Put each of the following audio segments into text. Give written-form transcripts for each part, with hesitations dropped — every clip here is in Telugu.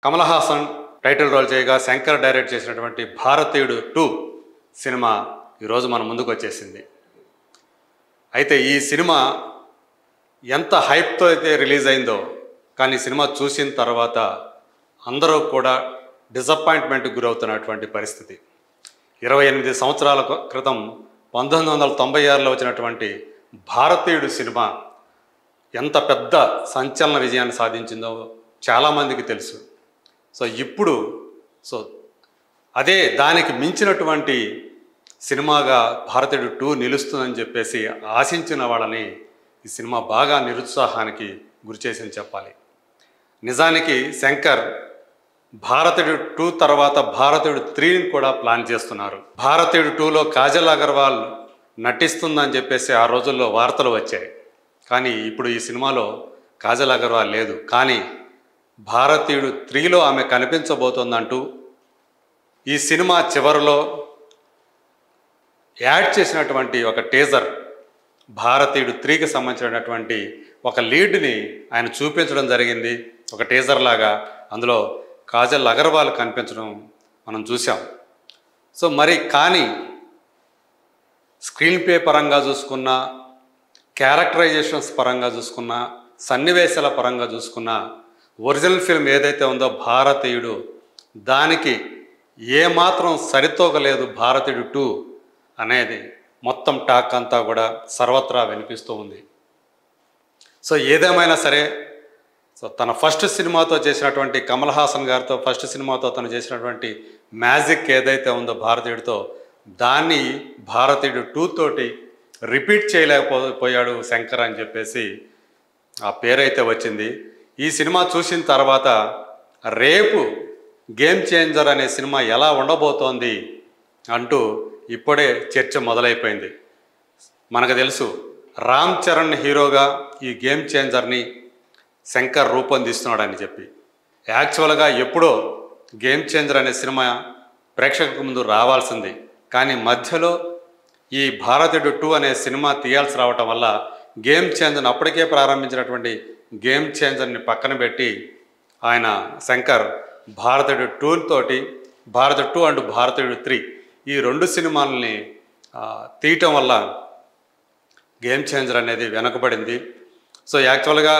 కమల్ హాసన్ టైటిల్ రోల్ చేయగా శంకర్ డైరెక్ట్ చేసినటువంటి భారతీయుడు 2 సినిమా ఈరోజు మన ముందుకు వచ్చేసింది. అయితే ఈ సినిమా ఎంత హైప్తో అయితే రిలీజ్ అయిందో, కానీ సినిమా చూసిన తర్వాత అందరూ కూడా డిసప్పాయింట్మెంట్కి గురవుతున్నటువంటి పరిస్థితి. 28 సంవత్సరాల క్రితం 1996లో వచ్చినటువంటి భారతీయుడు సినిమా ఎంత పెద్ద సంచలన విజయాన్ని సాధించిందో చాలామందికి తెలుసు. ఇప్పుడు అదే దానికి మించినటువంటి సినిమాగా భారతీయుడు 2 నిలుస్తుందని చెప్పేసి ఆశించిన వాళ్ళని ఈ సినిమా బాగా నిరుత్సాహానికి గురిచేసింది చెప్పాలి. నిజానికి శంకర్ భారతీయుడు 2 తర్వాత భారతీయుడు 3ని కూడా ప్లాన్ చేస్తున్నారు. భారతీయుడు 2లో కాజల్ అగర్వాల్ నటిస్తుందని చెప్పేసి ఆ రోజుల్లో వార్తలు వచ్చాయి. కానీ ఇప్పుడు ఈ సినిమాలో కాజల్ అగర్వాల్ లేదు. కానీ భారతీయుడు 3లో ఆమె కనిపించబోతోందంటూ ఈ సినిమా చివరిలో యాడ్ చేసినటువంటి ఒక టీజర్, భారతీయుడు 3కి సంబంధించినటువంటి ఒక లీడ్ని ఆయన చూపించడం జరిగింది. ఒక టీజర్ లాగా అందులో కాజల్ అగర్వాల్ కనిపించడం మనం చూసాం. మరి కానీ స్క్రీన్ ప్లే పరంగా చూసుకున్నా, క్యారెక్టరైజేషన్స్ పరంగా చూసుకున్నా, సన్నివేశాల పరంగా చూసుకున్నా, ఒరిజినల్ ఫిల్మ్ ఏదైతే ఉందో భారతీయుడు, దానికి ఏమాత్రం సరితూగలేదు భారతీయుడు 2 అనేది మొత్తం టాక్ అంతా కూడా సర్వత్రా వినిపిస్తూ ఉంది. ఏదేమైనా సరే తన ఫస్ట్ సినిమాతో చేసినటువంటి కమల్ హాసన్ గారితో ఫస్ట్ సినిమాతో తను చేసినటువంటి మ్యాజిక్ ఏదైతే ఉందో భారతీయుడితో, దాన్ని భారతీయుడు 2 తోటి రిపీట్ చేయలేకపోయాడు శంకర్ అని చెప్పేసి ఆ పేరైతే వచ్చింది. ఈ సినిమా చూసిన తర్వాత రేపు గేమ్ చేంజర్ అనే సినిమా ఎలా ఉండబోతోంది అంటూ ఇప్పుడే చర్చ మొదలైపోయింది. మనకు తెలుసు రామ్ చరణ్ హీరోగా ఈ గేమ్ చేంజర్ని శంకర్ రూపొందిస్తున్నాడని చెప్పి. యాక్చువల్గా ఎప్పుడో గేమ్ చేంజర్ అనే సినిమా ప్రేక్షకుల ముందు రావాల్సింది. కానీ మధ్యలో ఈ భారతీయుడు 2 అనే సినిమా తీయాల్సి రావటం వల్ల గేమ్ చేంజర్ని అప్పటికే ప్రారంభించినటువంటి గేమ్ చేంజర్ని పక్కన పెట్టి ఆయన శంకర్ భారతీయుడు 2 తోటి భారతీయుడు 2 అండ్ భారతీయుడు 3 ఈ 2 సినిమాలని తీయటం వల్ల గేమ్ చేంజర్ అనేది వెనకబడింది. యాక్చువల్గా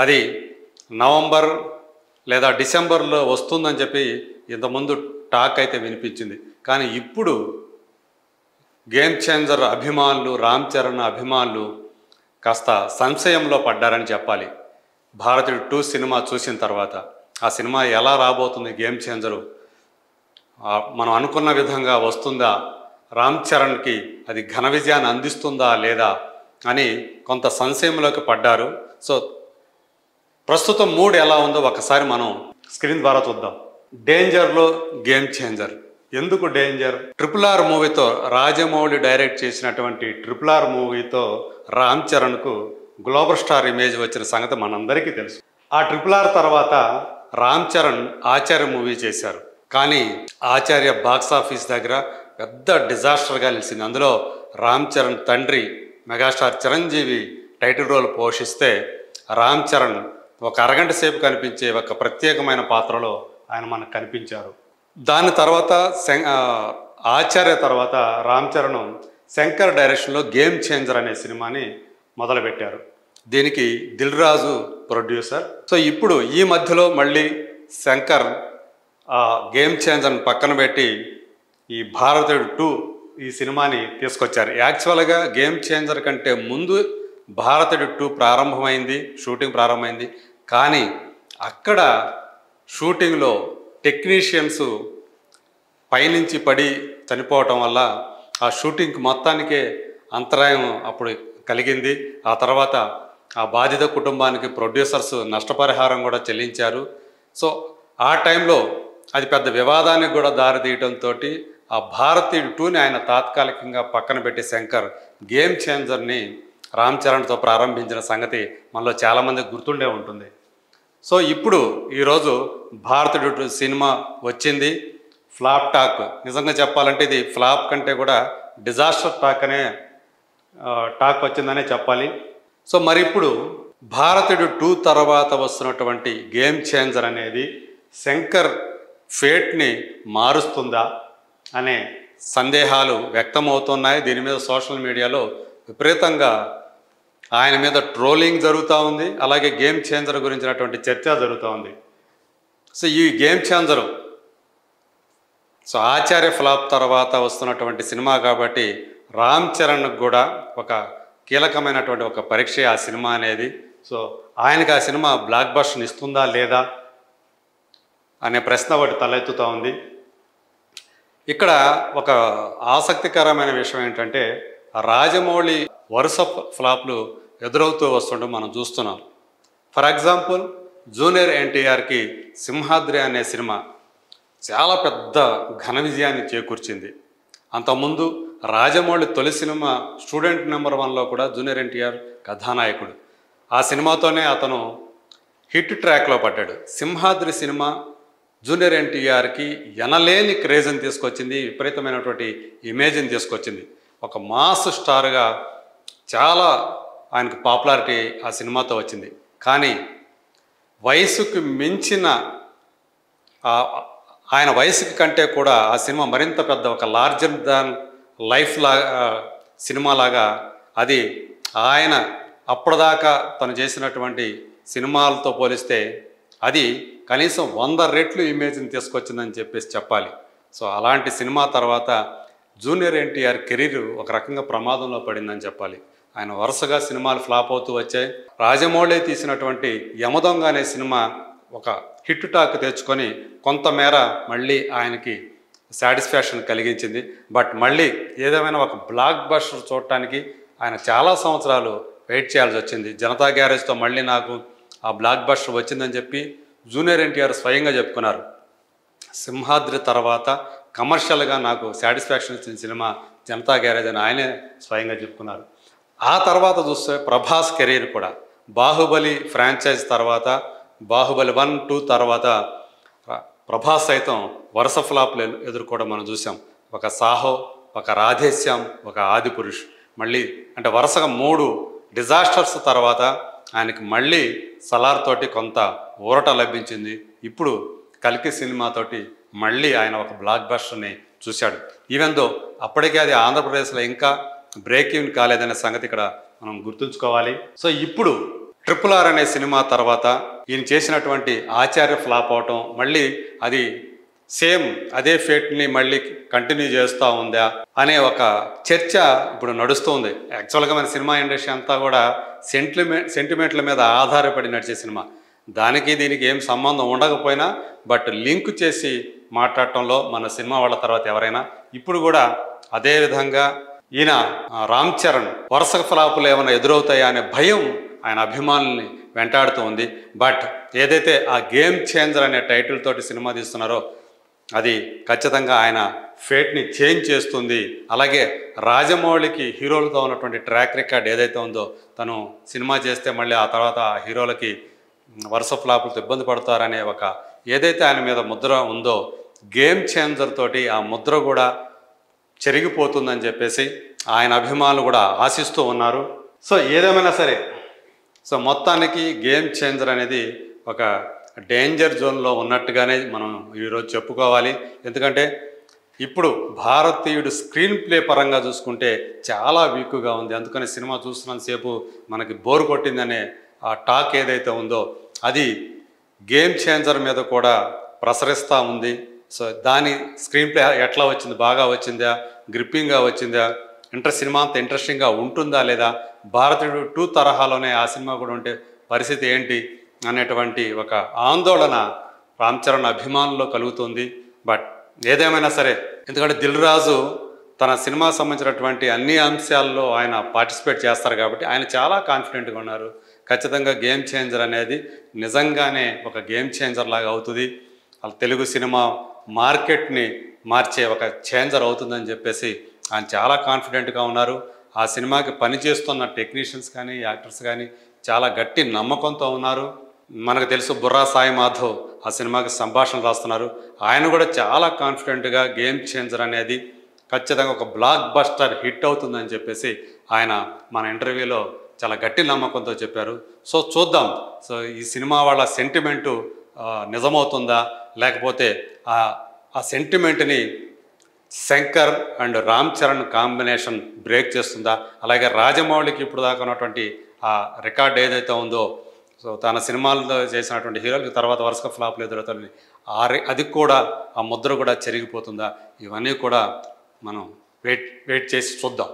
అది నవంబర్ లేదా డిసెంబర్లో వస్తుందని చెప్పి ఇంతకుముందు టాక్ అయితే వినిపించింది. కానీ ఇప్పుడు గేమ్ చేంజర్ అభిమానులు, రామ్ చరణ్ అభిమానులు కాస్త సంశయంలో పడ్డారని చెప్పాలి. భారతీయుడు 2 సినిమా చూసిన తర్వాత ఆ సినిమా ఎలా రాబోతుంది, గేమ్ చేంజరు మనం అనుకున్న విధంగా వస్తుందా, రామ్ చరణ్కి అది ఘన విజయాన్ని అందిస్తుందా లేదా అని కొంత సంశయంలోకి పడ్డారు. ప్రస్తుతం మూడ్ ఎలా ఉందో ఒకసారి మనం స్క్రీన్ ద్వారా చూద్దాం. డేంజర్లో గేమ్ చేంజర్. ఎందుకు డేంజర్? RRR మూవీతో, రాజమౌళి డైరెక్ట్ చేసినటువంటి RRR మూవీతో రామ్ చరణ్కు గ్లోబల్ స్టార్ ఇమేజ్ వచ్చిన సంగతి మనందరికీ తెలుసు. ఆ RRR తర్వాత రామ్ చరణ్ ఆచార్య మూవీ చేశారు. కానీ ఆచార్య బాక్సాఫీస్ దగ్గర పెద్ద డిజాస్టర్గా నిలిచింది. అందులో రామ్ చరణ్ తండ్రి మెగాస్టార్ చిరంజీవి టైటిల్ రోల్ పోషిస్తే రామ్ చరణ్ ఒక అరగంట సేపు కనిపించే ఒక ప్రత్యేకమైన పాత్రలో ఆయన మనకు కనిపించారు. దాని తర్వాత ఆచార్య తర్వాత రామ్ చరణ్ శంకర్ డైరెక్షన్లో గేమ్ చేంజర్ అనే సినిమాని మొదలుపెట్టారు. దీనికి దిల్ రాజు ప్రొడ్యూసర్. ఇప్పుడు ఈ మధ్యలో మళ్ళీ శంకర్ ఆ గేమ్ చేంజర్ని పక్కన పెట్టి ఈ భారతీయుడు 2 ఈ సినిమాని తీసుకొచ్చారు. యాక్చువల్గా గేమ్ చేంజర్ కంటే ముందు భారతీయుడు 2 ప్రారంభమైంది, షూటింగ్ ప్రారంభమైంది. కానీ అక్కడ షూటింగ్లో టెక్నీషియన్స్ పైనుంచి పడి చనిపోవటం వల్ల ఆ షూటింగ్ మొత్తానికే అంతరాయం అప్పుడు కలిగింది. ఆ తర్వాత ఆ బాధిత కుటుంబానికి ప్రొడ్యూసర్స్ నష్టపరిహారం కూడా చెల్లించారు. ఆ టైంలో అది పెద్ద వివాదానికి కూడా దారితీయడంతో ఆ భారతీయుడు 2ని ఆయన తాత్కాలికంగా పక్కన పెట్టి శంకర్ గేమ్ చేంజర్ని రామ్ చరణ్తో ప్రారంభించిన సంగతి మనలో చాలామందికి గుర్తుండే ఉంటుంది. ఇప్పుడు ఈరోజు భారతీయుడు 2 సినిమా వచ్చింది. ఫ్లాప్ టాక్, నిజంగా చెప్పాలంటే ఇది ఫ్లాప్ కంటే కూడా డిజాస్టర్ టాక్ అనే టాక్ వచ్చిందనే చెప్పాలి. మరి ఇప్పుడు భారతీయుడు 2 తర్వాత వస్తున్నటువంటి గేమ్ చేంజర్ అనేది శంకర్ ఫేట్ని మారుస్తుందా అనే సందేహాలు వ్యక్తమవుతున్నాయి. దీని మీద సోషల్ మీడియాలో విపరీతంగా ఆయన మీద ట్రోలింగ్ జరుగుతూ ఉంది. అలాగే గేమ్ చేంజర్ గురించినటువంటి చర్చ జరుగుతూ ఉంది. సో ఈ గేమ్ చేంజరు ఆచార్య ఫ్లాప్ తర్వాత వస్తున్నటువంటి సినిమా కాబట్టి రామ్ చరణ్కి కూడా ఒక కీలకమైనటువంటి ఒక పరీక్ష ఆ సినిమా అనేది. సో ఆయనకి ఆ సినిమా బ్లాక్ బస్టర్ ఇస్తుందా లేదా అనే ప్రశ్న ఒకటి తలెత్తుతూ ఉంది. ఇక్కడ ఒక ఆసక్తికరమైన విషయం ఏంటంటే రాజమౌళి వరుస ఫ్లాప్లు ఎదురవుతూ వస్తుంటే మనం చూస్తున్నాం. ఫర్ ఎగ్జాంపుల్ జూనియర్ ఎన్టీఆర్కి సింహాద్రి అనే సినిమా చాలా పెద్ద ఘన విజయాన్ని చేకూర్చింది. అంతకుముందు రాజమౌళి తొలి సినిమా స్టూడెంట్ నెంబర్ 1లో కూడా జూనియర్ ఎన్టీఆర్ కథానాయకుడు. ఆ సినిమాతోనే అతను హిట్ ట్రాక్లో పడ్డాడు. సింహాద్రి సినిమా జూనియర్ ఎన్టీఆర్కి ఎనలేని క్రేజ్ని తీసుకొచ్చింది, విపరీతమైనటువంటి ఇమేజ్ని తీసుకొచ్చింది. ఒక మాస్ స్టార్గా చాలా ఆయనకు పాపులారిటీ ఆ సినిమాతో వచ్చింది. కానీ వయసుకు మించిన ఆయన వయసుకి కంటే కూడా ఆ సినిమా మరింత పెద్ద ఒక లార్జర్ దాన్ లైఫ్ సినిమాలాగా అది ఆయన అప్పటిదాకా తను చేసినటువంటి సినిమాలతో పోలిస్తే అది కనీసం 100 రెట్లు ఇమేజ్ని తీసుకొచ్చిందని చెప్పాలి. సో అలాంటి సినిమా తర్వాత జూనియర్ ఎన్టీఆర్ కెరీర్ ఒక రకంగా ప్రమాదంలో పడిందని చెప్పాలి. ఆయన వరుసగా సినిమాలు ఫ్లాప్ అవుతూ వచ్చాయి. రాజమౌళి తీసినటువంటి యమదొంగ అనే సినిమా ఒక హిట్ టాక్ తెచ్చుకొని కొంతమేర మళ్ళీ ఆయనకి సాటిస్ఫాక్షన్ కలిగించింది. బట్ మళ్ళీ ఏదేమైనా ఒక బ్లాక్ బస్టర్ చూడటానికి ఆయన చాలా సంవత్సరాలు వెయిట్ చేయాల్సి వచ్చింది. జనతా గ్యారేజ్తో మళ్ళీ నాకు ఆ బ్లాక్ బస్టర్ వచ్చిందని చెప్పి జూనియర్ ఎన్టీఆర్ స్వయంగా చెప్పుకున్నారు. సింహాద్రి తర్వాత కమర్షియల్గా నాకు సాటిస్ఫాక్షన్ ఇచ్చిన సినిమా జనతా గ్యారేజ్ అని ఆయనే స్వయంగా చెప్పుకున్నారు. ఆ తర్వాత చూస్తే ప్రభాస్ కెరీర్ కూడా బాహుబలి ఫ్రాంచైజ్ తర్వాత బాహుబలి 1, 2 తర్వాత ప్రభాస్ సైతం వరుస ఫ్లాప్లు ఎదుర్కోవడం మనం చూసాం. ఒక సాహో, ఒక రాధేశ్యాం, ఒక ఆదిపురుష్, మళ్ళీ అంటే వరుసగా 3 డిజాస్టర్స్ తర్వాత ఆయనకి మళ్ళీ సలార్ తోటి కొంత ఊరట లభించింది. ఇప్పుడు కల్కి సినిమాతోటి మళ్ళీ ఆయన ఒక బ్లాక్ బస్టర్ని చూశాడు. ఈవెన్ దో అప్పటికే అది ఆంధ్రప్రదేశ్లో ఇంకా బ్రేక్ ఈవెన్ కాలేదనే సంగతి ఇక్కడ మనం గుర్తుంచుకోవాలి. సో ఇప్పుడు RRR అనే సినిమా తర్వాత ఈయన చేసినటువంటి ఆచార్య ఫ్లాప్ అవటం, మళ్ళీ అది సేమ్ అదే ఫేట్ని మళ్ళీ కంటిన్యూ చేస్తూ ఉందా అనే ఒక చర్చ ఇప్పుడు నడుస్తుంది. యాక్చువల్గా మన సినిమా ఇండస్ట్రీ అంతా కూడా సెంటిమెంట్ల మీద ఆధారపడి నడిచే సినిమా. దానికి దీనికి ఏం సంబంధం ఉండకపోయినా బట్ లింక్ చేసి మాట్లాడటంలో మన సినిమా వాళ్ళ తర్వాత ఎవరైనా ఇప్పుడు కూడా అదే విధంగా ఈయన రామ్ చరణ్ వరుస ఫ్లాపులు ఏమైనా ఎదురవుతాయా అనే భయం ఆయన అభిమానుల్ని వెంటాడుతూ ఉంది. బట్ ఏదైతే ఆ గేమ్ చేంజర్ అనే టైటిల్ తోటి సినిమా తీస్తున్నారో అది ఖచ్చితంగా ఆయన ఫేట్ని చేంజ్ చేస్తుంది. అలాగే రాజమౌళికి హీరోలతో ఉన్నటువంటి ట్రాక్ రికార్డ్ ఏదైతే ఉందో, తను సినిమా చేస్తే మళ్ళీ ఆ తర్వాత ఆ హీరోలకి వరుస ఫ్లాపులతో ఇబ్బంది పడతారనే ఒక ఏదైతే ఆయన మీద ముద్ర ఉందో, గేమ్ చేంజర్ తోటి ఆ ముద్ర కూడా చెరిగిపోతుందని చెప్పేసి ఆయన అభిమానులు కూడా ఆశిస్తూ ఉన్నారు. సో ఏదేమైనా సరే, సో మొత్తానికి గేమ్ చేంజర్ అనేది ఒక డేంజర్ జోన్లో ఉన్నట్టుగానే మనం ఈరోజు చెప్పుకోవాలి. ఎందుకంటే ఇప్పుడు భారతీయుడు స్క్రీన్ ప్లే పరంగా చూసుకుంటే చాలా వీక్గా ఉంది. అందుకని సినిమా చూస్తున్నంతసేపు మనకి బోర్ కొట్టిందనే ఆ టాక్ ఏదైతే ఉందో అది గేమ్ చేంజర్ మీద కూడా ప్రసరిస్తూ ఉంది. సో దాని స్క్రీన్ ప్లే ఎట్లా వచ్చింది, బాగా వచ్చిందా, గ్రిప్పింగ్గా వచ్చిందా, సినిమా అంత ఇంట్రెస్టింగ్గా ఉంటుందా లేదా, భారతీయుడు 2 తరహాలోనే ఆ సినిమా కూడా ఉంటే పరిస్థితి ఏంటి అనేటువంటి ఒక ఆందోళన రామ్ చరణ్ అభిమానుల్లో కలుగుతుంది. బట్ ఏదేమైనా సరే, ఎందుకంటే దిల్ రాజు తన సినిమా సంబంధించినటువంటి అన్ని అంశాల్లో ఆయన పార్టిసిపేట్ చేస్తారు కాబట్టి ఆయన చాలా కాన్ఫిడెంట్గా ఉన్నారు. ఖచ్చితంగా గేమ్ చేంజర్ అనేది నిజంగానే ఒక గేమ్ చేంజర్ లాగా అవుతుంది, తెలుగు సినిమా మార్కెట్ని మార్చే ఒక చేంజర్ అవుతుందని చెప్పేసి ఆయన చాలా కాన్ఫిడెంట్గా ఉన్నారు. ఆ సినిమాకి పనిచేస్తున్న టెక్నీషియన్స్ కానీ యాక్టర్స్ కానీ చాలా గట్టి నమ్మకంతో ఉన్నారు. మనకు తెలుసు బుర్రా సాయి మాధవ్ ఆ సినిమాకి సంభాషణలు రాస్తున్నారు. ఆయన కూడా చాలా కాన్ఫిడెంట్గా గేమ్ చేంజర్ అనేది ఖచ్చితంగా ఒక బ్లాక్ బస్టర్ హిట్ అవుతుందని చెప్పేసి ఆయన మన ఇంటర్వ్యూలో చాలా గట్టి నమ్మకంతో చెప్పారు. సో చూద్దాం, సో ఈ సినిమా వాళ్ళ సెంటిమెంటు నిజమవుతుందా, లేకపోతే ఆ ఆ సెంటిమెంట్ని Shankar and Ram Charan combination break చేస్తుందా, అలాగే రాజమౌళికి ఇప్పుడు దాకా ఉన్నటువంటి ఆ రికార్డ్ ఏదైతే ఉందో, సో తన సినిమాల్లో చేసినటువంటి హీరోలకి తర్వాత వరుసగా ఫ్లాప్లు ఎదురవుతాయి, అది కూడా ఆ ముద్ర కూడా చెరిగిపోతుందా, ఇవన్నీ కూడా మనం వెయిట్ చేసి చూద్దాం.